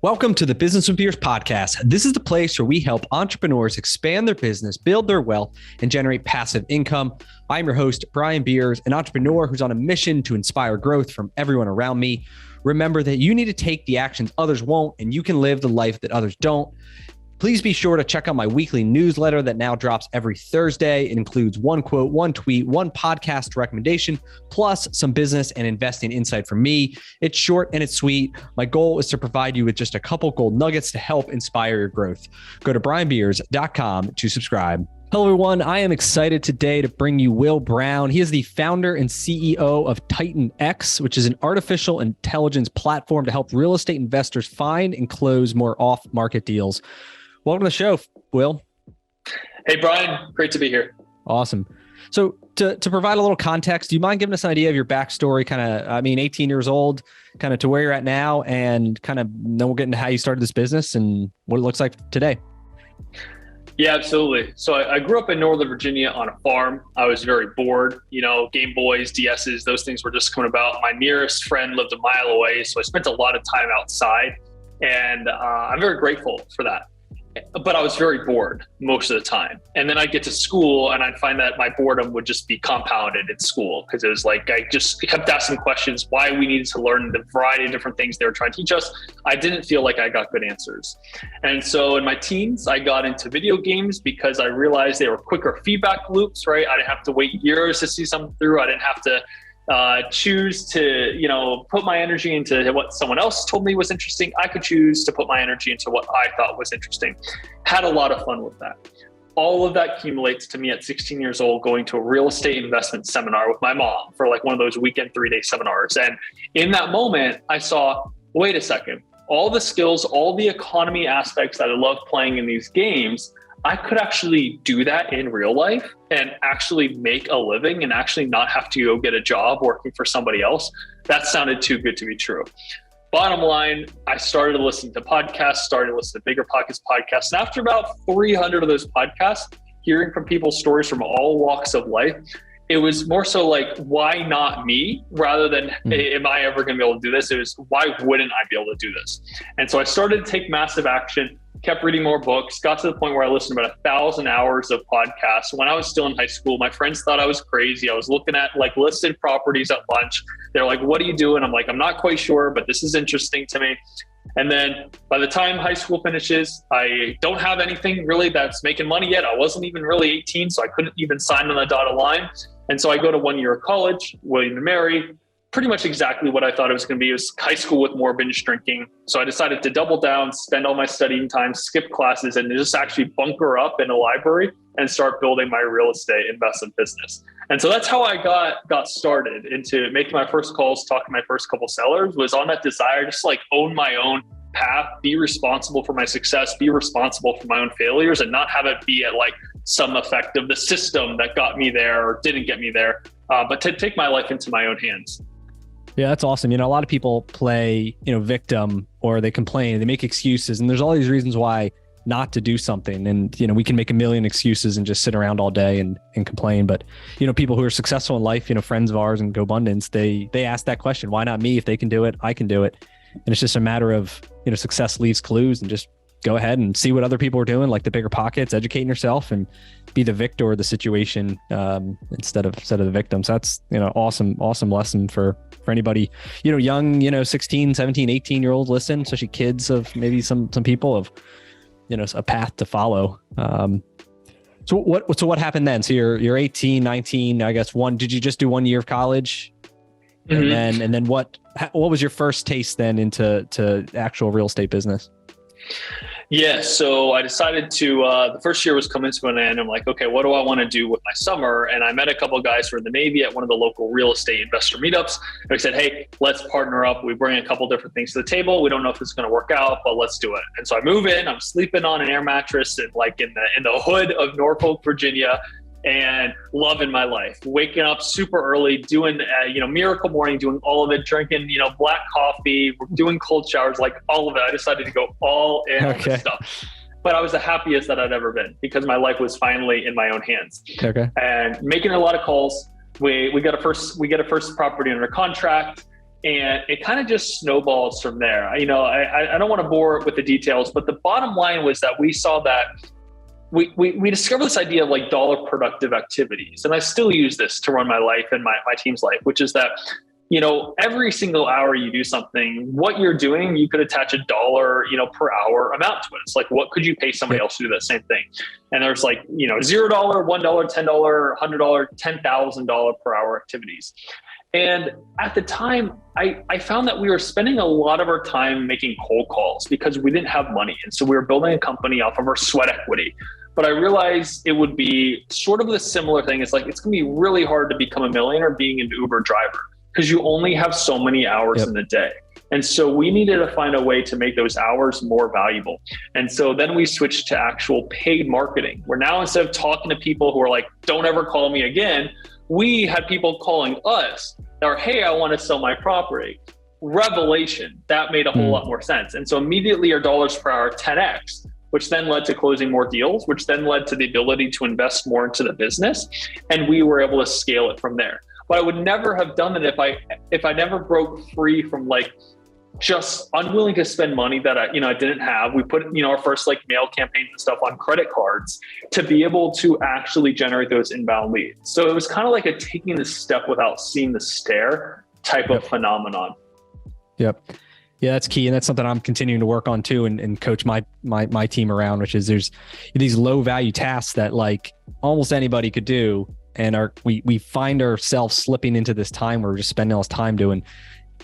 Welcome to the Business with Beers podcast. This is the place where we help entrepreneurs expand their business, build their wealth, and generate passive income. I'm your host, Brian Beers, an entrepreneur who's on a mission to inspire growth from everyone around me. Remember that you need to take the actions others won't, and you can live the life that others don't. Please be sure to check out my weekly newsletter that now drops every Thursday. It includes one quote, one tweet, one podcast recommendation, plus some business and investing insight from me. It's short and it's sweet. My goal is to provide you with just a couple gold nuggets to help inspire your growth. Go to brianbeers.com to subscribe. Hello, everyone. I am excited today to bring you Will Brown. He is the founder and CEO of Titan X, which is an artificial intelligence platform to help real estate investors find and close more off-market deals. Welcome to the show, Will. Hey, Brian. Great to be here. Awesome. So to provide a little context, do you mind giving us an idea of your backstory, 18 years old, kind of to where you're at now, and kind of then we'll get into how you started this business and what it looks like today? Yeah, absolutely. So I grew up in Northern Virginia on a farm. I was very bored, Game Boys, DSs, those things were just coming about. My nearest friend lived a mile away, so I spent a lot of time outside, and I'm very grateful for that. But I was very bored most of the time. And then I'd get to school and I'd find that my boredom would just be compounded in school, because it was like I just kept asking questions why we needed to learn the variety of different things they were trying to teach us. I didn't feel like I got good answers. And so in my teens, I got into video games because I realized they were quicker feedback loops, right? I didn't have to wait years to see something through. I didn't have to choose to, put my energy into what someone else told me was interesting. I could choose to put my energy into what I thought was interesting. Had a lot of fun with that. All of that accumulates to me at 16 years old, going to a real estate investment seminar with my mom for like one of those weekend 3-day seminars. And in that moment, I saw, wait a second, all the skills, all the economy aspects that I love playing in these games, I could actually do that in real life and actually make a living and actually not have to go get a job working for somebody else. That sounded too good to be true. Bottom line, I started listening to podcasts, started listening to Bigger Pockets podcasts. And after about 300 of those podcasts, hearing from people's stories from all walks of life, it was more so like, why not me? Rather than, hey, am I ever going to be able to do this? It was, why wouldn't I be able to do this? And so I started to take massive action, kept reading more books, got to the point where I listened to about 1,000 hours of podcasts. When I was still in high school, my friends thought I was crazy. I was looking at like listed properties at lunch. They're like, what are you doing? I'm like, I'm not quite sure, but this is interesting to me. And then by the time high school finishes, I don't have anything really that's making money yet. I wasn't even really 18, so I couldn't even sign on the dotted line. And so I go to 1 year of college, William and Mary, pretty much exactly what I thought it was going to be. It was high school with more binge drinking. So I decided to double down, spend all my studying time, skip classes, and just actually bunker up in a library and start building my real estate investment business. And so that's how I got started into making my first calls, talking to my first couple sellers, was on that desire, just like own my own path, be responsible for my success, be responsible for my own failures, and not have it be at like some effect of the system that got me there or didn't get me there, but to take my life into my own hands. Yeah, that's awesome. A lot of people play, victim, or they complain, they make excuses, and there's all these reasons why not to do something. And, we can make a million excuses and just sit around all day and complain. But, people who are successful in life, friends of ours and GoBundance, they ask that question, why not me? If they can do it, I can do it. And it's just a matter of, success leaves clues, and just go ahead and see what other people are doing, like the Bigger Pockets, educating yourself and be the victor of the situation instead of the victim. So that's, awesome lesson for anybody, young, 16, 17, 18-year-olds listen, especially kids of maybe some people of, a path to follow. So what happened then? So you're 18, 19, I guess did you just do 1 year of college? Mm-hmm. And then what was your first taste then into actual real estate business? Yeah, so I decided to, the first year was coming to an end. I'm like, okay, what do I want to do with my summer? And I met a couple of guys who were in the Navy at one of the local real estate investor meetups. And we said, hey, let's partner up. We bring a couple different things to the table. We don't know if it's going to work out, but let's do it. And so I move in, I'm sleeping on an air mattress and like in the hood of Norfolk, Virginia, and loving my life, waking up super early, doing, miracle morning, doing all of it, drinking, black coffee, doing cold showers, like all of it. I decided to go all in on this stuff. But I was the happiest that I'd ever been because my life was finally in my own hands. Okay. And making a lot of calls. We get a first property under contract. And it kind of just snowballs from there. I don't want to bore with the details, but the bottom line was that we saw that we discovered this idea of like dollar productive activities. And I still use this to run my life and my team's life, which is that, every single hour you do something, what you're doing, you could attach $1, per hour amount to it. It's like, what could you pay somebody else to do that same thing? And there's like, $0, $1, $10, $100, $10,000 per hour activities. And at the time, I found that we were spending a lot of our time making cold calls because we didn't have money. And so we were building a company off of our sweat equity. But I realized it would be sort of a similar thing. It's like, it's going to be really hard to become a millionaire being an Uber driver because you only have so many hours in the day. And so we needed to find a way to make those hours more valuable. And so then we switched to actual paid marketing, where now instead of talking to people who are like, don't ever call me again, we had people calling us that are, hey, I want to sell my property. Revelation, that made a whole lot more sense. And so immediately our dollars per hour 10x, which then led to closing more deals, which then led to the ability to invest more into the business. And we were able to scale it from there. But I would never have done it if I never broke free from like just unwilling to spend money that I didn't have. We put, our first like mail campaigns and stuff on credit cards to be able to actually generate those inbound leads. So it was kind of like a taking the step without seeing the stare type of phenomenon. Yep. Yeah, that's key. And that's something I'm continuing to work on too and coach my team around, which is there's these low value tasks that like almost anybody could do. And we find ourselves slipping into this time where we're just spending all this time doing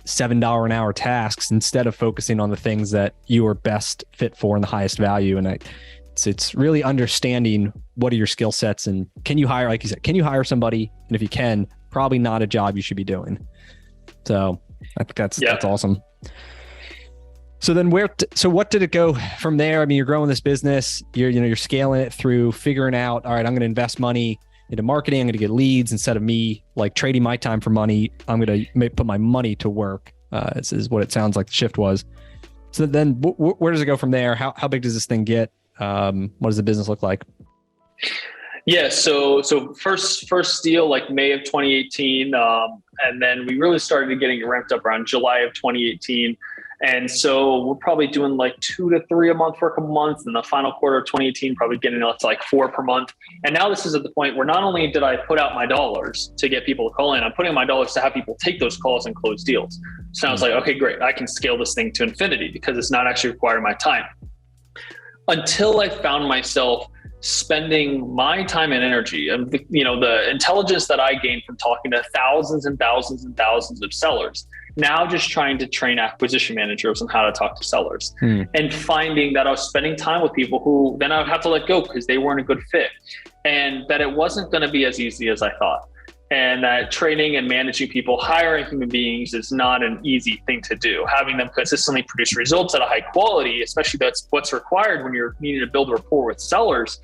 $7 an hour tasks instead of focusing on the things that you are best fit for and the highest value. And it's really understanding what are your skill sets and can you hire, like you said, can you hire somebody? And if you can, probably not a job you should be doing. So I think that's awesome. So then what did it go from there? I mean, you're growing this business, you're scaling it through figuring out, all right, I'm going to invest money into marketing. I'm going to get leads instead of me like trading my time for money. I'm going to put my money to work. This is what it sounds like the shift was. So then where does it go from there? How big does this thing get? What does the business look like? Yeah. So first deal, like May of 2018. And then we really started getting ramped up around July of 2018. And so we're probably doing like 2 to 3 a month for a couple months. In the final quarter of 2018, probably getting up to like 4 per month. And now this is at the point where not only did I put out my dollars to get people to call in, I'm putting my dollars to have people take those calls and close deals. So I was like, okay, great. I can scale this thing to infinity because it's not actually requiring my time. Until I found myself spending my time and energy and the intelligence that I gained from talking to thousands and thousands and thousands of sellers, now just trying to train acquisition managers on how to talk to sellers and finding that I was spending time with people who then I would have to let go because they weren't a good fit and that it wasn't going to be as easy as I thought. And that training and managing people, hiring human beings is not an easy thing to do. Having them consistently produce results at a high quality, especially that's what's required when you're needing to build a rapport with sellers,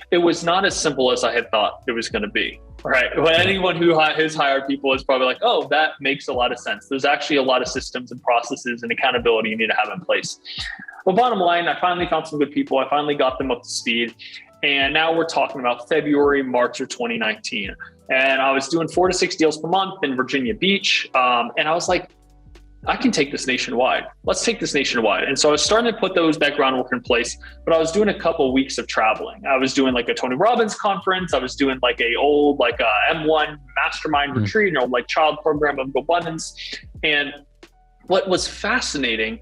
it was not as simple as I had thought it was going to be. Right. When anyone who has hired people is probably like, oh, that makes a lot of sense. There's actually a lot of systems and processes and accountability you need to have in place. Well, bottom line, I finally found some good people. I finally got them up to speed. And now we're talking about February, March of 2019. And I was doing 4 to 6 deals per month in Virginia Beach. And I was like, I can take this nationwide. Let's take this nationwide. And so I was starting to put that groundwork in place, but I was doing a couple of weeks of traveling. I was doing like a Tony Robbins conference. I was doing like a M1 mastermind retreat, like child program of abundance. And what was fascinating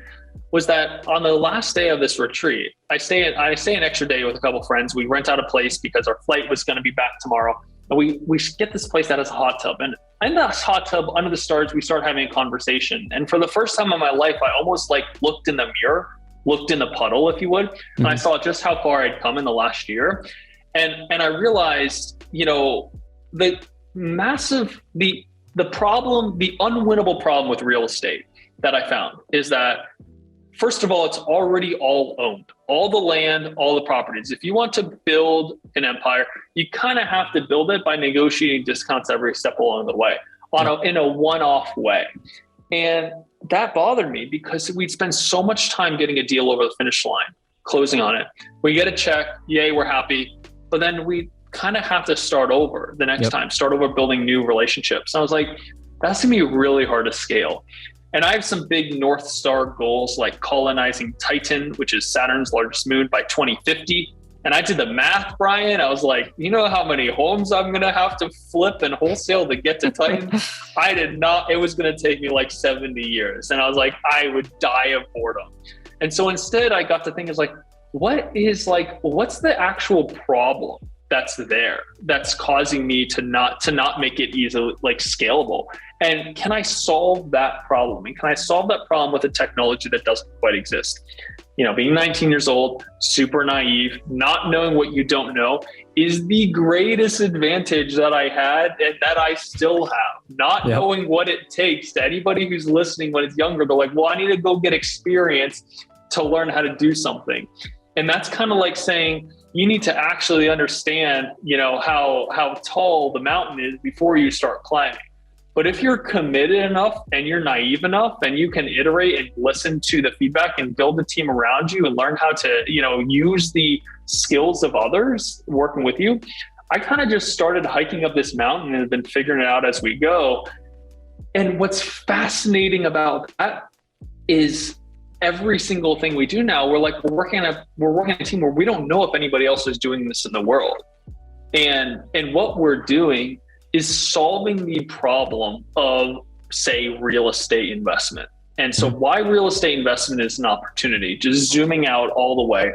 was that on the last day of this retreat, I stay an extra day with a couple of friends. We rent out a place because our flight was going to be back tomorrow. And we get this place that has a hot tub. And in this hot tub, under the stars, we start having a conversation. And for the first time in my life, I almost like looked in the mirror, looked in the puddle, if you would. And I saw just how far I'd come in the last year. And I realized, the problem, the unwinnable problem with real estate that I found is that, first of all, it's already all owned. All the land, all the properties. If you want to build an empire, you kind of have to build it by negotiating discounts every step along the way in a one-off way. And that bothered me because we'd spend so much time getting a deal over the finish line, closing on it. We get a check, yay, we're happy. But then we kind of have to start over the next time, start over building new relationships. And I was like, that's gonna be really hard to scale. And I have some big North Star goals like colonizing Titan, which is Saturn's largest moon, by 2050. And I did the math, Brian. I was like, you know how many homes I'm going to have to flip and wholesale to get to Titan? I did not. It was going to take me like 70 years. And I was like, I would die of boredom. And so instead I got to think, is like, what's the actual problem that's there that's causing me to not make it easily like scalable? And can I solve that problem? And can I solve that problem with a technology that doesn't quite exist? You know, being 19 years old, super naive, not knowing what you don't know is the greatest advantage that I had and that I still have. Not knowing what it takes. To anybody who's listening when it's younger, they're like, well, I need to go get experience to learn how to do something. And that's kind of like saying you need to actually understand, you know, how tall the mountain is before you start climbing. But if you're committed enough and you're naive enough and you can iterate and listen to the feedback and build a team around you and learn how to, you know, use the skills of others working with you, I kind of just started hiking up this mountain and have been figuring it out as we go. And what's fascinating about that is every single thing we do now, we're working on a team where we don't know if anybody else is doing this in the world. And what we're doing is solving the problem of, say, real estate investment. And so why real estate investment is an opportunity, just zooming out all the way,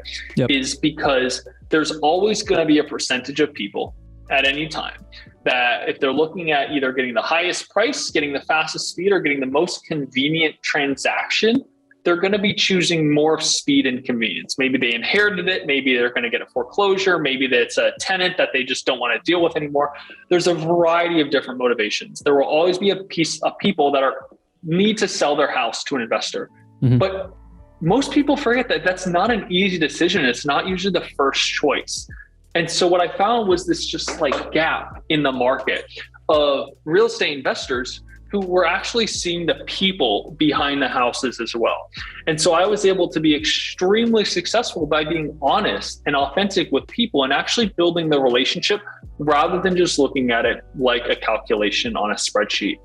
is because there's always going to be a percentage of people at any time that if they're looking at either getting the highest price, getting the fastest speed, or getting the most convenient transaction, they're going to be choosing more speed and convenience. Maybe they inherited it. Maybe they're going to get a foreclosure. Maybe it's a tenant that they just don't want to deal with anymore. There's a variety of different motivations. There will always be a piece of people that need to sell their house to an investor. Mm-hmm. But most people forget that that's not an easy decision. It's not usually the first choice. And so what I found was this just like gap in the market of real estate investors who were actually seeing the people behind the houses as well. And so I was able to be extremely successful by being honest and authentic with people and actually building the relationship rather than just looking at it like a calculation on a spreadsheet.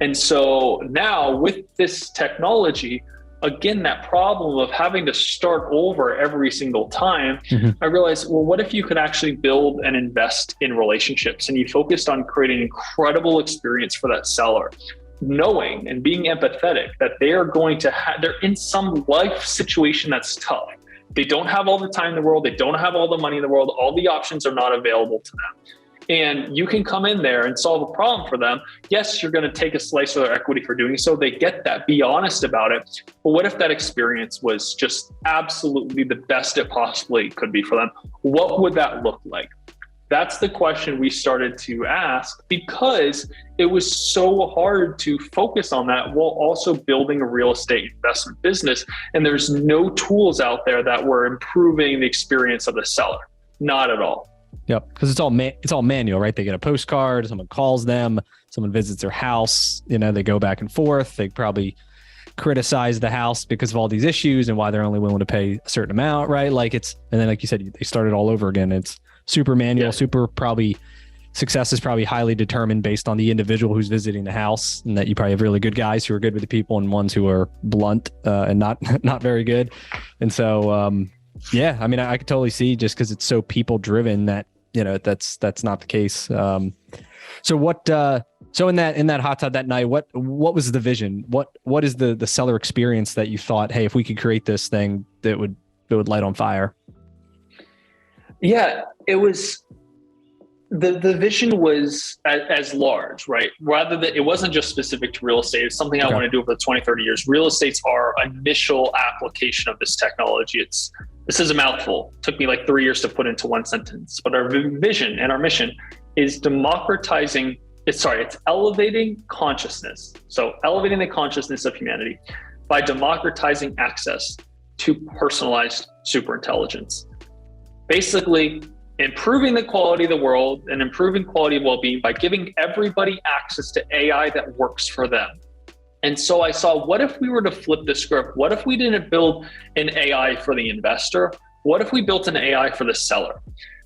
And so now with this technology, again, that problem of having to start over every single time, I realized, well, what if you could actually build and invest in relationships and you focused on creating an incredible experience for that seller, knowing and being empathetic that they are going to they're in some life situation that's tough. They don't have all the time in the world. They don't have all the money in the world. All the options are not available to them. And you can come in there and solve a problem for them. Yes, you're going to take a slice of their equity for doing so. They get that. Be honest about it. But what if that experience was just absolutely the best it possibly could be for them? What would that look like? That's the question we started to ask because it was so hard to focus on that while also building a real estate investment business. And there's no tools out there that were improving the experience of the seller. Not at all. Yep, because it's all manual, right? They get a postcard, someone calls them, someone visits their house, you know, they go back and forth. They probably criticize the house because of all these issues and why they're only willing to pay a certain amount, right? Like and then like you said, they start it all over again. It's super manual, success is probably highly determined based on the individual who's visiting the house, and that you probably have really good guys who are good with the people and ones who are blunt and not very good. And so, yeah, I mean, I could totally see just because it's so people driven that, you know, that's not the case. So in that hot tub that night, what was the vision? What is the seller experience that you thought, hey, if we could create this thing that would light on fire? Yeah, it was, the vision was as large, right? Rather than, it wasn't just specific to real estate. It's something I want to do over the 20, 30 years. Real estate's our initial application of this technology. This is a mouthful. It took me like 3 years to put into one sentence, but our vision and our mission is it's elevating consciousness. So elevating the consciousness of humanity by democratizing access to personalized superintelligence. Basically, improving the quality of the world and improving quality of well-being by giving everybody access to AI that works for them. And so I saw, what if we were to flip the script? What if we didn't build an AI for the investor? What if we built an AI for the seller?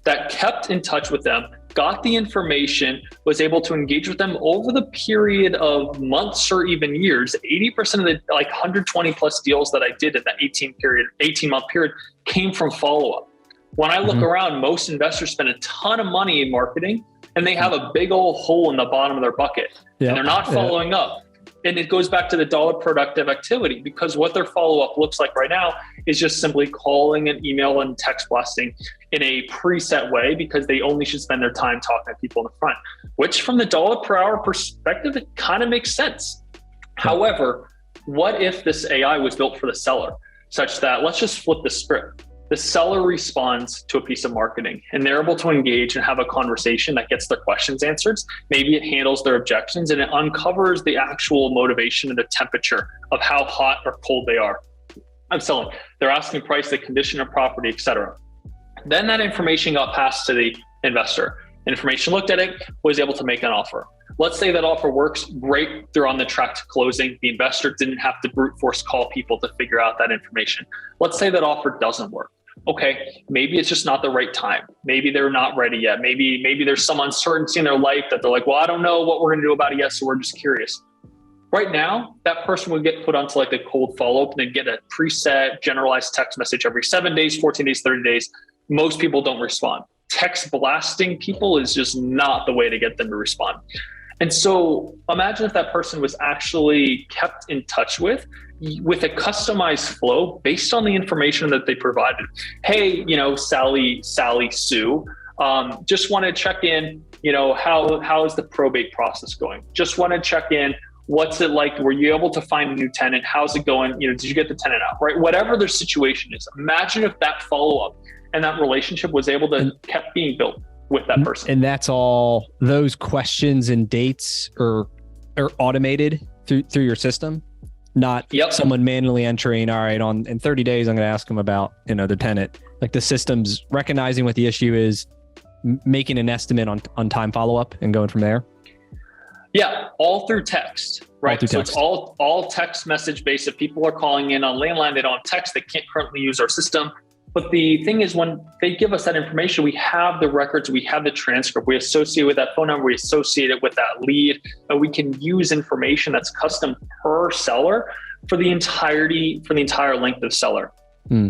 that kept in touch with them, got the information, was able to engage with them over the period of months or even years. 80% of the 120 plus deals that I did in that 18-month period came from follow-up. When I look around, most investors spend a ton of money in marketing and they have a big old hole in the bottom of their bucket and they're not following up. And it goes back to the dollar productive activity, because what their follow-up looks like right now is just simply calling and email and text blasting in a preset way, because they only should spend their time talking to people in the front, which from the dollar per hour perspective, it kind of makes sense. However, what if this AI was built for the seller, such that, let's just flip the script. The seller responds to a piece of marketing and they're able to engage and have a conversation that gets their questions answered. Maybe it handles their objections and it uncovers the actual motivation and the temperature of how hot or cold they are. I'm selling. They're asking price, the condition of property, etc. Then that information got passed to the investor. Information looked at it, was able to make an offer. Let's say that offer works, great, they're on the track to closing. The investor didn't have to brute force call people to figure out that information. Let's say that offer doesn't work. Okay, maybe it's just not the right time. Maybe they're not ready yet. Maybe there's some uncertainty in their life that they're like, well, I don't know what we're going to do about it yet, so we're just curious. Right now, that person would get put onto a cold follow-up and then get a preset generalized text message every 7 days, 14 days, 30 days. Most people don't respond. Text blasting people is just not the way to get them to respond. And so imagine if that person was actually kept in touch with a customized flow based on the information that they provided. Hey, Sally Sue, just want to check in, how is the probate process going? Just want to check in. What's it like? Were you able to find a new tenant? How's it going? Did you get the tenant out, right? Whatever their situation is, imagine if that follow-up and that relationship was able to kept being built with that person. And that's all, those questions and dates are automated through your system, not someone manually entering, all right, in 30 days, I'm going to ask them about, the tenant. Like the system's recognizing what the issue is, making an estimate on time follow-up and going from there. Yeah, all through text, right? So it's all text message based. If people are calling in on landline, they don't have text, they can't currently use our system. But the thing is, when they give us that information, we have the records, we have the transcript, we associate with that phone number, we associate it with that lead, and we can use information that's custom per seller for the entire length of seller.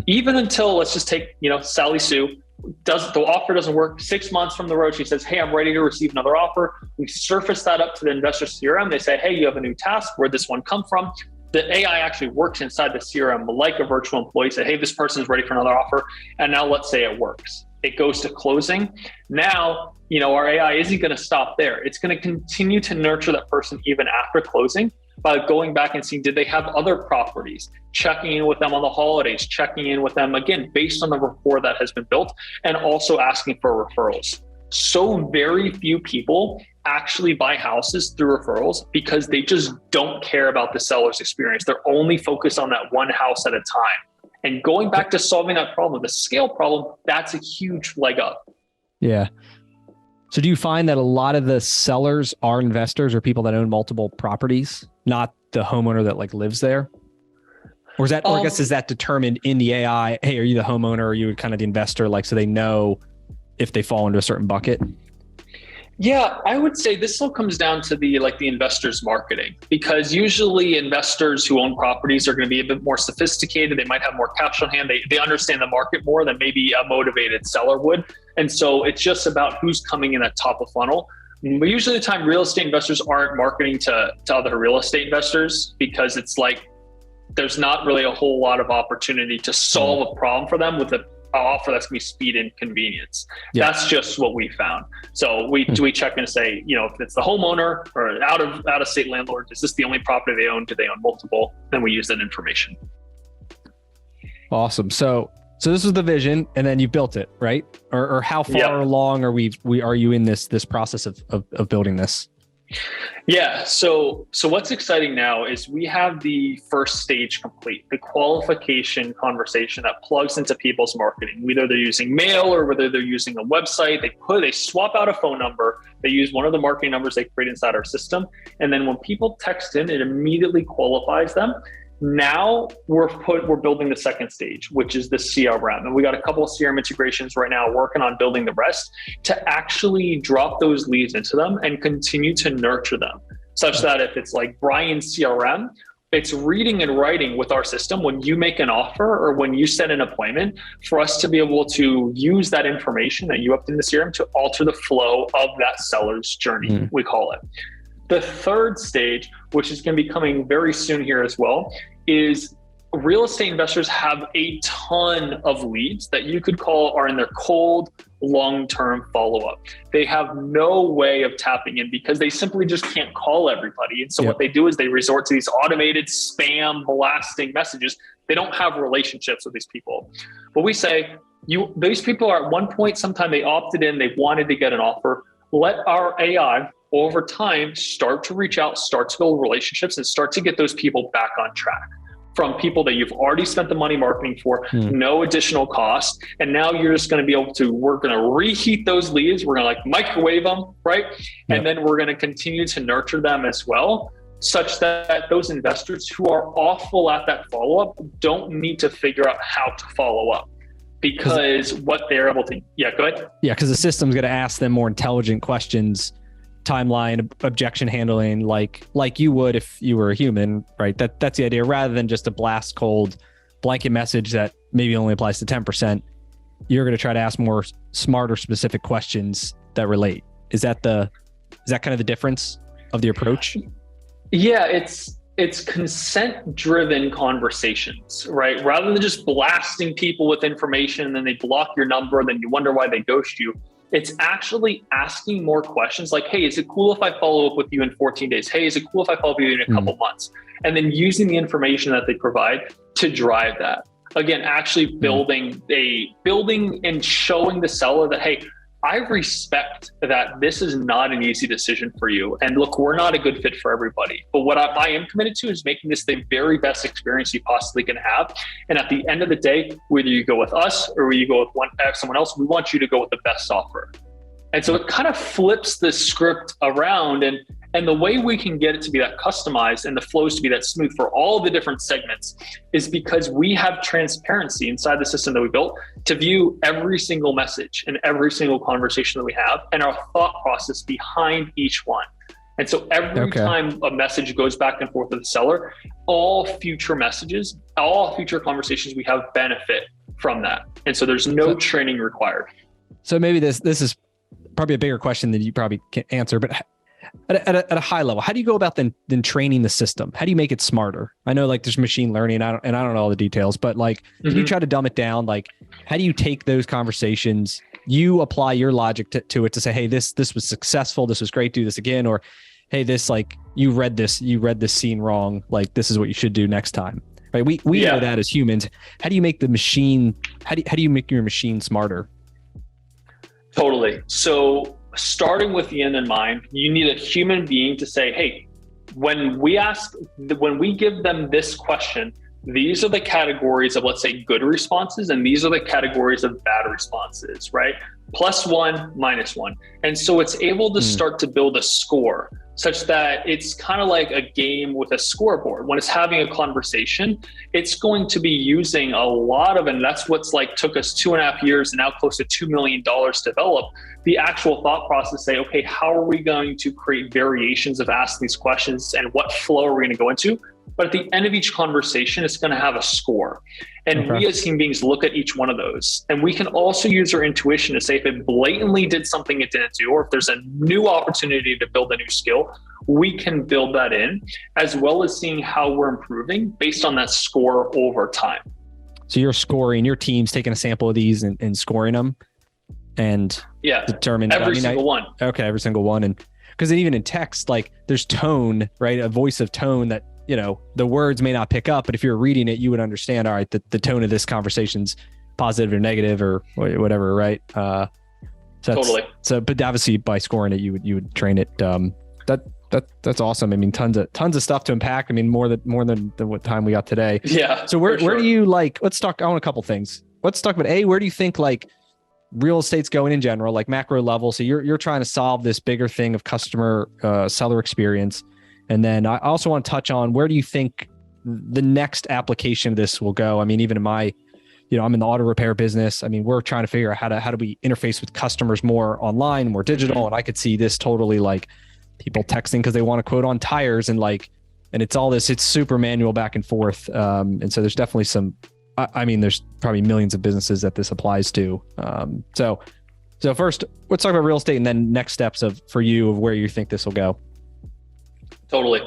Even until, let's just take, Sally Sue, the offer doesn't work. 6 months from the road, she says, hey, I'm ready to receive another offer. We surface that up to the investor CRM. They say, hey, you have a new task. Where'd this one come from? The AI actually works inside the CRM like a virtual employee. Say, hey, this person is ready for another offer. And now let's say it works. It goes to closing. Now, our AI isn't going to stop there. It's going to continue to nurture that person even after closing by going back and seeing, did they have other properties, checking in with them on the holidays, checking in with them, again, based on the rapport that has been built, and also asking for referrals. So very few people actually buy houses through referrals because they just don't care about the seller's experience. They're only focused on that one house at a time. And going back to solving that problem, the scale problem, that's a huge leg up. Yeah. So do you find that a lot of the sellers are investors or people that own multiple properties, not the homeowner that lives there? Or is that, or I guess, is that determined in the AI? Hey, are you the homeowner or are you kind of the investor? So they know if they fall into a certain bucket? Yeah, I would say this all comes down to the investor's marketing, because usually investors who own properties are going to be a bit more sophisticated. They might have more cash on hand. They understand the market more than maybe a motivated seller would. And so it's just about who's coming in at top of funnel. But usually the time real estate investors aren't marketing to other real estate investors, because it's there's not really a whole lot of opportunity to solve a problem for them with an offer that's going to be speed and convenience. Yeah. That's just what we found. So we check in to say, if it's the homeowner or out of state landlord, is this the only property they own? Do they own multiple? Then we use that information. Awesome. So this was the vision, and then you built it, right? Or how far along are are you in this process of building this? Yeah. So what's exciting now is we have the first stage complete, the qualification conversation that plugs into people's marketing, whether they're using mail or whether they're using a website. They swap out a phone number. They use one of the marketing numbers they create inside our system. And then when people text in, it immediately qualifies them. Now we're building the second stage, which is the CRM. And we got a couple of CRM integrations right now working on building the rest to actually drop those leads into them and continue to nurture them, such that if it's like Brian's CRM, it's reading and writing with our system when you make an offer or when you set an appointment, for us to be able to use that information that you upped in the CRM to alter the flow of that seller's journey, we call it. The third stage, which is going to be coming very soon here as well, is real estate investors have a ton of leads that you could call are in their cold, long-term follow-up. They have no way of tapping in because they simply just can't call everybody. And so what they do is they resort to these automated spam blasting messages. They don't have relationships with these people. But we say, these people are at one point, sometime they opted in, they wanted to get an offer. Let our AI over time start to reach out, start to build relationships, and start to get those people back on track from people that you've already spent the money marketing for, no additional cost. And now you're just going to be able to, we're going to reheat those leads. We're going to like microwave them, right? And then we're going to continue to nurture them as well, such that those investors who are awful at that follow-up don't need to figure out how to follow up, because what they're able to, go ahead. Yeah, because the system's going to ask them more intelligent questions, timeline, objection handling, like you would if you were a human, right? That's the idea, rather than just a blast cold blanket message that maybe only applies to 10%. You're going to try to ask more smarter, specific questions that relate. Is that kind of the difference of the approach? Yeah, it's consent-driven conversations, right? Rather than just blasting people with information and then they block your number and then you wonder why they ghost you. It's actually asking more questions like, hey, is it cool if I follow up with you in 14 days? Hey, is it cool if I follow up with you in a couple months? And then using the information that they provide to drive that. Again, actually building and showing the seller that, hey, I respect that this is not an easy decision for you. And look, we're not a good fit for everybody. But what I am committed to is making this the very best experience you possibly can have. And at the end of the day, whether you go with us or you go with someone else, we want you to go with the best offer. And so it kind of flips the script around, and the way we can get it to be that customized and the flows to be that smooth for all the different segments is because we have transparency inside the system that we built to view every single message and every single conversation that we have and our thought process behind each one. And so every time a message goes back and forth with the seller, all future messages, all future conversations we have benefit from that. And so there's no training required. So maybe this is probably a bigger question than you probably can answer, but at a high level, how do you go about then training the system? How do you make it smarter? I know like there's machine learning, I don't know all the details, but like, can you try to dumb it down? Like, how do you take those conversations, you apply your logic to it to say, hey, this was successful, this was great, do this again, or hey, this, like, you read this scene wrong, like this is what you should do next time, right? We know that as humans. How do you make the machine? How do you make your machine smarter? Totally. So starting with the end in mind, you need a human being to say, hey, when we give them this question, these are the categories of, let's say, good responses, and these are the categories of bad responses, right? +1, -1. And so it's able to start to build a score such that it's kind of like a game with a scoreboard. When it's having a conversation, it's going to be using a lot of, and that's what's like took us 2.5 years and now close to $2 million to develop the actual thought process. Say, okay, how are we going to create variations of asking these questions and what flow are we going to go into? But at the end of each conversation, it's going to have a score. And we as human beings look at each one of those. And we can also use our intuition to say if it blatantly did something it didn't do, or if there's a new opportunity to build a new skill, we can build that in, as well as seeing how we're improving based on that score over time. So you're scoring, your team's taking a sample of these and scoring them and determine every single one. Okay, every single one. And because even in text, like there's tone, right? A voice of tone that, you know, the words may not pick up, but if you're reading it, you would understand, all right, the tone of this conversation's positive or negative or whatever, right? Totally. So, but obviously by scoring it, you would train it. That's awesome. I mean, tons of stuff to unpack. I mean, more than what time we got today. Yeah. So where do you like, let's talk, I want a couple things. Let's talk about where do you think like real estate's going in general, like macro level? So you're trying to solve this bigger thing of customer, seller experience. And then I also want to touch on where do you think the next application of this will go. I mean, even in my, I'm in the auto repair business. I mean, we're trying to figure out how do we interface with customers more online, more digital. And I could see this totally like people texting because they want to quote on tires and it's all this, it's super manual back and forth. And so there's definitely there's probably millions of businesses that this applies to. So first let's talk about real estate and then next steps for you of where you think this will go. Totally.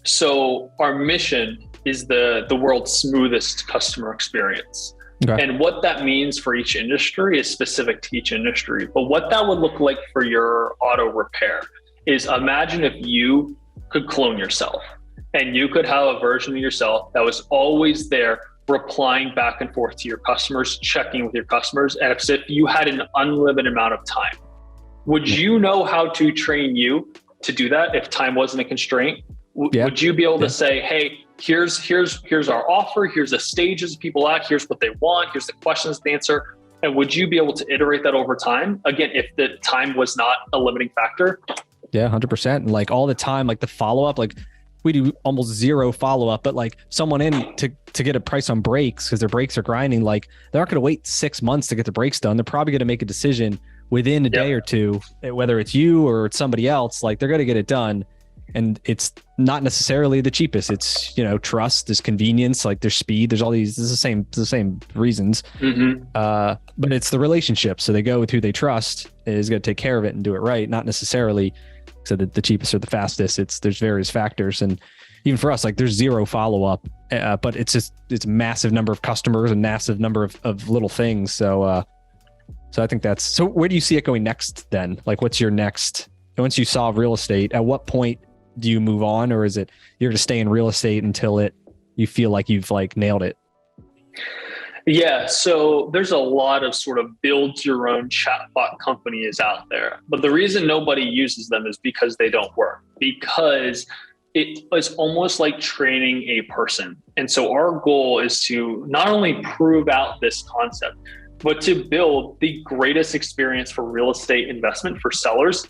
So our mission is the world's smoothest customer experience. Okay. And what that means for each industry is specific to each industry. But what that would look like for your auto repair is, imagine if you could clone yourself and you could have a version of yourself that was always there, replying back and forth to your customers, checking with your customers, and if you had an unlimited amount of time. Would you know how to train you to do that if time wasn't a constraint? Would you be able to say, hey, here's our offer, here's the stages people at, here's what they want, here's the questions to answer, and would you be able to iterate that over time? Again, if the time was not a limiting factor. Yeah, 100%. And like all the time, like the follow-up, like we do almost zero follow-up, but like someone in to get a price on brakes because their brakes are grinding, like they're not going to wait 6 months to get the brakes done. They're probably going to make a decision within a day or two, whether it's you or it's somebody else, like they're going to get it done. And it's not necessarily the cheapest. It's, trust, there's convenience, like there's speed, there's all these, this is the same reasons. Mm-hmm. But it's the relationship. So they go with who they trust is going to take care of it and do it right. Not necessarily so that the cheapest or the fastest. There's various factors. And even for us, like there's zero follow-up, but it's a massive number of customers and massive number of little things. So I think so where do you see it going next then? Like what's your next, once you solve real estate, at what point do you move on, or is it you're going to stay in real estate until you feel like you've like nailed it? Yeah. So there's a lot of sort of build your own chatbot companies out there, but the reason nobody uses them is because they don't work, because it is almost like training a person. And so our goal is to not only prove out this concept, but to build the greatest experience for real estate investment for sellers,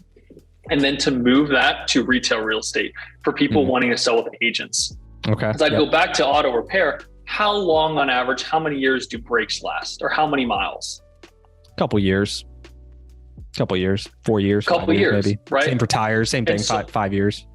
and then to move that to retail real estate for people wanting to sell with agents. Okay. As I go back to auto repair, how long on average, how many years do brakes last, or how many miles? Couple years, 4 years, couple years, maybe. Right? Same for tires, same thing, so, 5 years.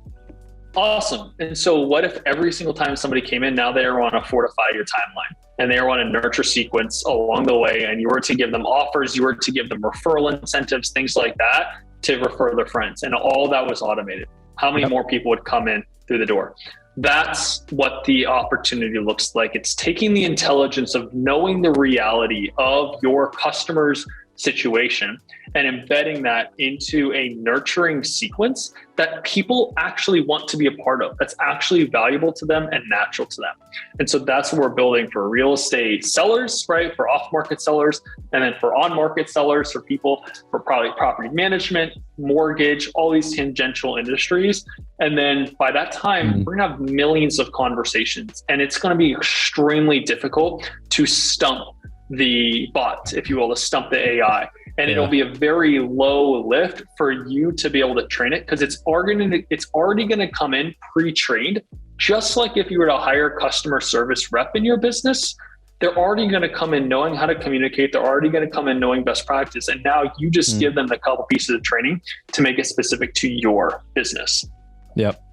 Awesome. And so what if every single time somebody came in, now they are on a 4 to 5 year timeline and they are on a nurture sequence along the way, and you were to give them offers, you were to give them referral incentives, things like that, to refer their friends, and all that was automated. How many more people would come in through the door? That's what the opportunity looks like. It's taking the intelligence of knowing the reality of your customer's situation and embedding that into a nurturing sequence that people actually want to be a part of, that's actually valuable to them and natural to them. And so that's what we're building for real estate sellers, right? For off-market sellers, and then for on-market sellers, for people, for probably property management, mortgage, all these tangential industries. And then by that time, we're gonna have millions of conversations, and it's gonna be extremely difficult to stump the bot, if you will, to stump the AI. And it'll be a very low lift for you to be able to train it, because it's already going to come in pre-trained. Just like if you were to hire a customer service rep in your business, they're already going to come in knowing how to communicate. They're already going to come in knowing best practice. And now you just give them a couple pieces of training to make it specific to your business. Yep.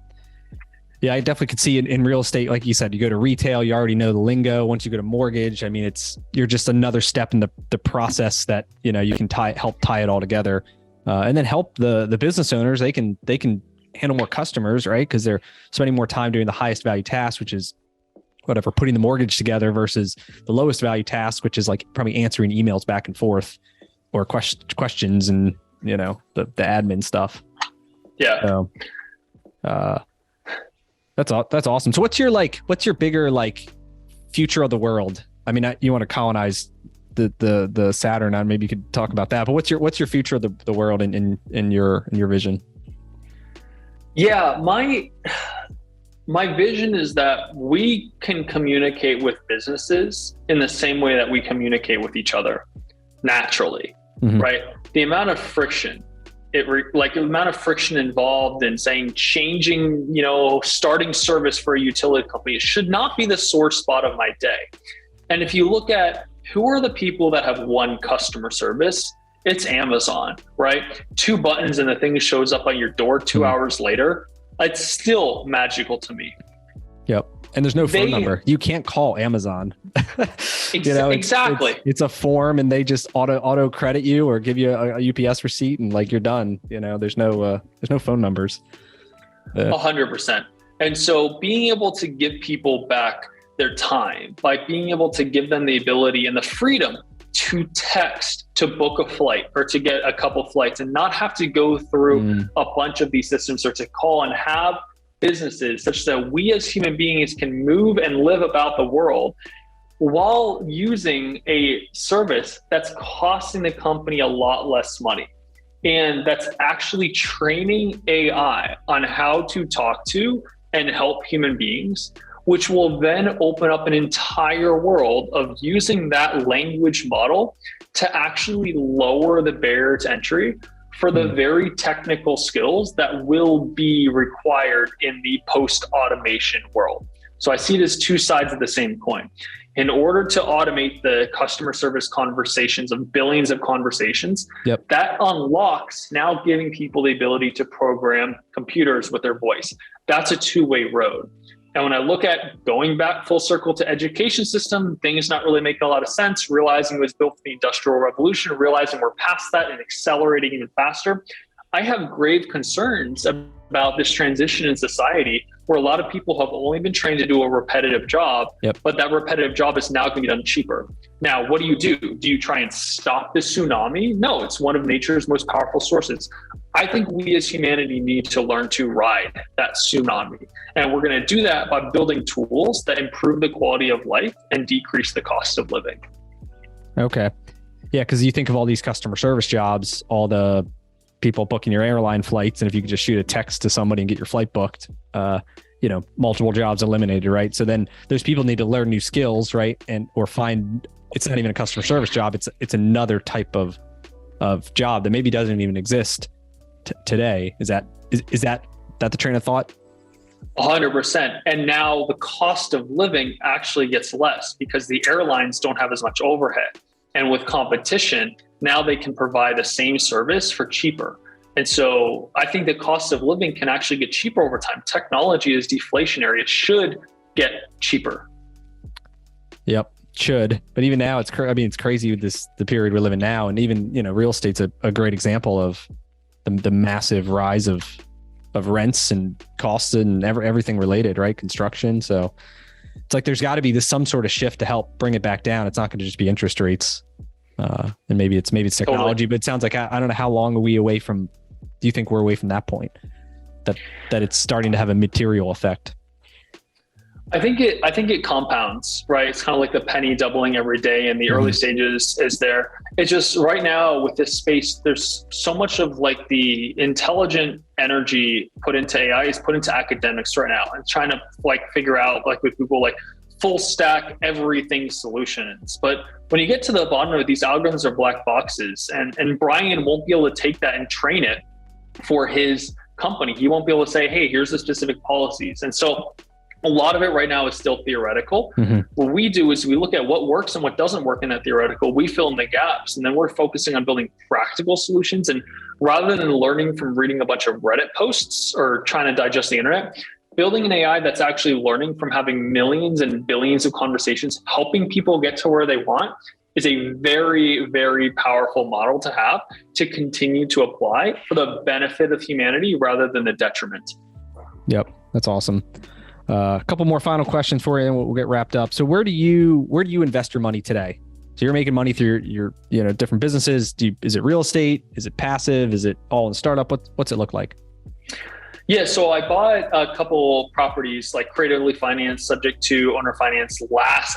Yeah, I definitely could see in real estate, like you said, you go to retail, you already know the lingo. Once you go to mortgage, I mean, you're just another step in the process that, you can help tie it all together, and then help the business owners. They can handle more customers, right? Because they're spending more time doing the highest value task, which is whatever, putting the mortgage together, versus the lowest value task, which is like probably answering emails back and forth or questions and, the admin stuff. Yeah. So, that's awesome. So what's your bigger future of the world? I mean, you want to colonize the Saturn, and maybe you could talk about that, but what's your future of the world in your vision? Yeah, my vision is that we can communicate with businesses in the same way that we communicate with each other naturally, right? The amount of friction like the amount of friction involved in saying changing, starting service for a utility company, it should not be the sore spot of my day. And if you look at who are the people that have won customer service, it's Amazon, right? 2 buttons and the thing shows up on your door 2 hours later. It's still magical to me. Yep. And there's no phone number. You can't call Amazon. Exactly. It's a form and they just auto credit you or give you a UPS receipt and like you're done. There's no phone numbers. 100%. And so being able to give people back their time by being able to give them the ability and the freedom to text, to book a flight or to get a couple flights and not have to go through a bunch of these systems or to call and have businesses such that we as human beings can move and live about the world while using a service that's costing the company a lot less money. And that's actually training AI on how to talk to and help human beings, which will then open up an entire world of using that language model to actually lower the barrier to entry for the very technical skills that will be required in the post-automation world. So I see it as 2 sides of the same coin. In order to automate the customer service conversations of billions of conversations, that unlocks now giving people the ability to program computers with their voice. That's a 2-way road. And when I look at going back full circle to education system, things not really making a lot of sense, realizing it was built for the Industrial Revolution, realizing we're past that and accelerating even faster. I have grave concerns about this transition in society where a lot of people have only been trained to do a repetitive job, but that repetitive job is now going to be done cheaper. Now, what do? Do you try and stop the tsunami? No, it's one of nature's most powerful sources. I think we as humanity need to learn to ride that tsunami. And we're going to do that by building tools that improve the quality of life and decrease the cost of living. Okay. Yeah, because you think of all these customer service jobs, all the people booking your airline flights, and if you could just shoot a text to somebody and get your flight booked, multiple jobs eliminated, right? So then there's people need to learn new skills, right? Or find, it's not even a customer service job. It's another type of job that maybe doesn't even exist today. Is that the train of thought? 100%. And now the cost of living actually gets less because the airlines don't have as much overhead. And with competition, now they can provide the same service for cheaper. And so I think the cost of living can actually get cheaper over time. Technology is deflationary. It should get cheaper. Yep, should. But even now, it's crazy with the period we're living now. And even, real estate's a great example of the massive rise of rents and costs and everything related, right? Construction. So it's like there's got to be some sort of shift to help bring it back down. It's not going to just be interest rates. And maybe it's technology, totally. But it sounds like I don't know how long are we away from. Do you think we're away from that point that it's starting to have a material effect? I think it compounds, right? It's kind of like the penny doubling every day, and the early stages is there. It's just right now with this space, there's so much of like the intelligent energy put into AI is put into academics right now, and trying to like figure out like with Google like full stack everything solutions. But when you get to the bottom of it, these algorithms are black boxes, and Brian won't be able to take that and train it for his company. He won't be able to say, hey, here's the specific policies. And so a lot of it right now is still theoretical. What we do is we look at what works and what doesn't work in that theoretical. We fill in the gaps, and then we're focusing on building practical solutions. And rather than learning from reading a bunch of Reddit posts or trying to digest the internet, building an AI that's actually learning from having millions and billions of conversations, helping people get to where they want, is a very, very powerful model to have to continue to apply for the benefit of humanity rather than the detriment. Yep, that's awesome. A couple more final questions for you, and we'll get wrapped up. So where do you invest your money today? So you're making money through your different businesses. Is it real estate? Is it passive? Is it all in startup? What's it look like? Yeah, so I bought a couple properties like creatively financed, subject to owner finance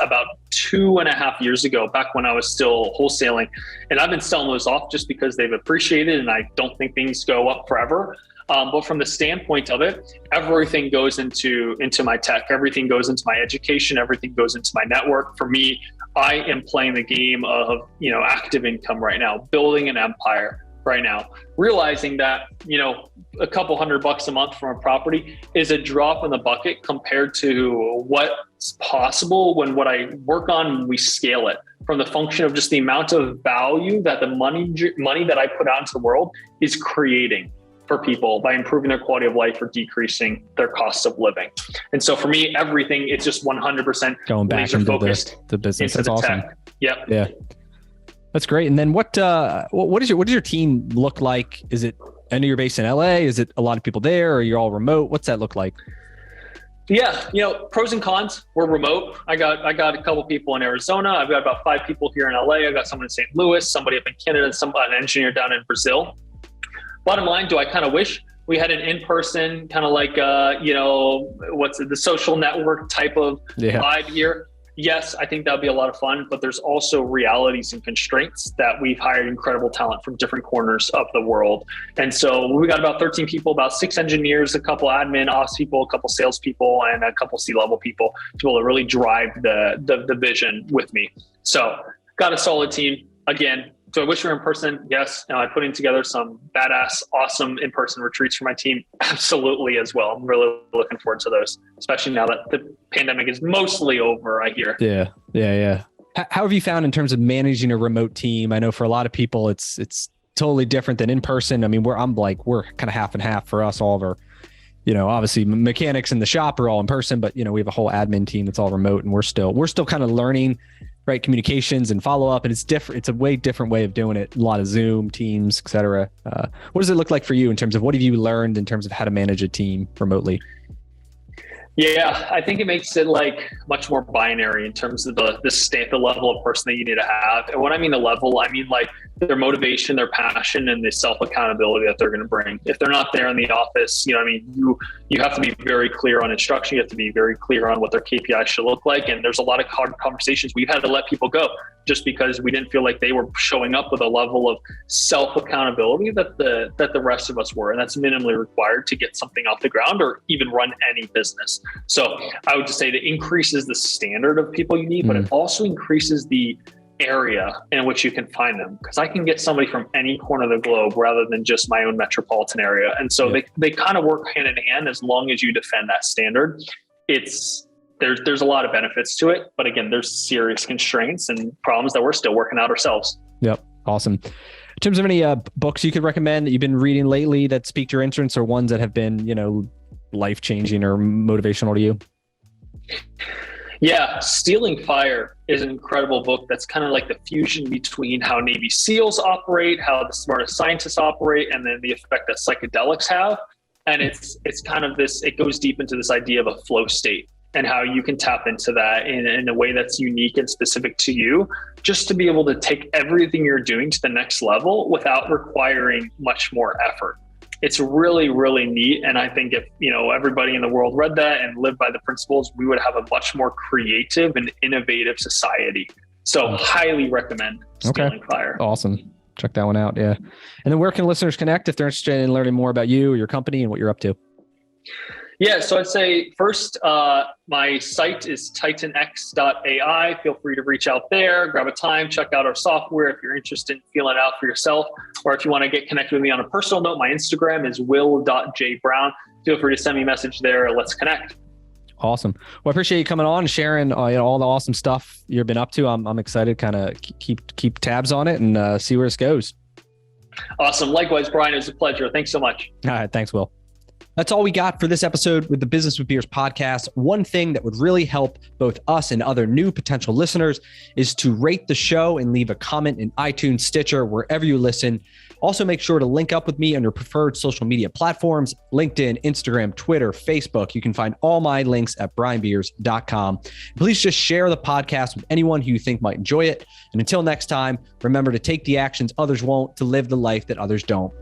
about 2.5 years ago, back when I was still wholesaling. And I've been selling those off just because they've appreciated, and I don't think things go up forever. But from the standpoint of it, everything goes into my tech, everything goes into my education, everything goes into my network. For me, I am playing the game of active income right now, building an empire. right now, realizing that, a couple $100 a month from a property is a drop in the bucket compared to what's possible when what I work on, we scale it from the function of just the amount of value that the money that I put out into the world is creating for people by improving their quality of life or decreasing their cost of living. And so for me, everything, it's just 100% going back into the business. That's awesome. Tech. Yep. Yeah. That's great. And then what does your team look like? Is it, I know you're based in LA. Is it a lot of people there, or you're all remote? What's that look like? Yeah. Pros and cons. We're remote. I got a couple people in Arizona. I've got about 5 people here in LA. I've got someone in St. Louis, somebody up in Canada, and an engineer down in Brazil. Bottom line, do I kind of wish we had an in-person kind of like, the social network type of vibe here? Yes, I think that would be a lot of fun, but there's also realities and constraints that we've hired incredible talent from different corners of the world. And so we got about 13 people, about 6 engineers, a couple admin, ops people, a couple salespeople, and a couple C-level people to be able to really drive the vision with me. So got a solid team. Again, so I wish we were in person. Yes. I'm putting together some badass, awesome in-person retreats for my team. Absolutely as well. I'm really looking forward to those, especially now that the pandemic is mostly over, I hear. Yeah. How have you found in terms of managing a remote team? I know for a lot of people, it's totally different than in person. I mean, we're kind of half and half for us. All of our, obviously mechanics in the shop are all in person, but we have a whole admin team that's all remote, and we're still kind of learning, right, communications and follow up, and it's different. It's a way different way of doing it. A lot of Zoom, Teams, et cetera. What does it look like for you in terms of what have you learned in terms of how to manage a team remotely? Yeah, I think it makes it like much more binary in terms of the level of person that you need to have. And when I mean the level, I mean like their motivation, their passion, and the self-accountability that they're going to bring. If they're not there in the office, you have to be very clear on instruction. You have to be very clear on what their KPI should look like. And there's a lot of hard conversations we've had to let people go just because we didn't feel like they were showing up with a level of self-accountability that the rest of us were. And that's minimally required to get something off the ground or even run any business. So I would just say that increases the standard of people you need, but it also increases the area in which you can find them, because I can get somebody from any corner of the globe rather than just my own metropolitan area. And so they kind of work hand in hand as long as you defend that standard. There's a lot of benefits to it, but again, there's serious constraints and problems that we're still working out ourselves. Yep. Awesome. In terms of any books you could recommend that you've been reading lately that piqued your interest, or ones that have been, life-changing or motivational to you? Yeah, Stealing Fire is an incredible book that's kind of like the fusion between how Navy SEALs operate, how the smartest scientists operate, and then the effect that psychedelics have. And it's kind of this, it goes deep into this idea of a flow state and how you can tap into that in a way that's unique and specific to you, just to be able to take everything you're doing to the next level without requiring much more effort. It's really, really neat. And I think if, everybody in the world read that and lived by the principles, we would have a much more creative and innovative society. So highly recommend Stealing Fire. Awesome. Check that one out. Yeah. And then where can listeners connect if they're interested in learning more about you or your company and what you're up to? Yeah, so I'd say first, my site is titanx.ai. Feel free to reach out there, grab a time, check out our software if you're interested in feeling it out for yourself. Or if you want to get connected with me on a personal note, my Instagram is will.jbrown. Feel free to send me a message there. Let's connect. Awesome. Well, I appreciate you coming on and sharing all the awesome stuff you've been up to. I'm excited, kind of keep tabs on it and see where this goes. Awesome. Likewise, Brian, it was a pleasure. Thanks so much. All right. Thanks, Will. That's all we got for this episode with the Business with Beers podcast. One thing that would really help both us and other new potential listeners is to rate the show and leave a comment in iTunes, Stitcher, wherever you listen. Also, make sure to link up with me on your preferred social media platforms, LinkedIn, Instagram, Twitter, Facebook. You can find all my links at brianbeers.com. Please just share the podcast with anyone who you think might enjoy it. And until next time, remember to take the actions others won't, to live the life that others don't.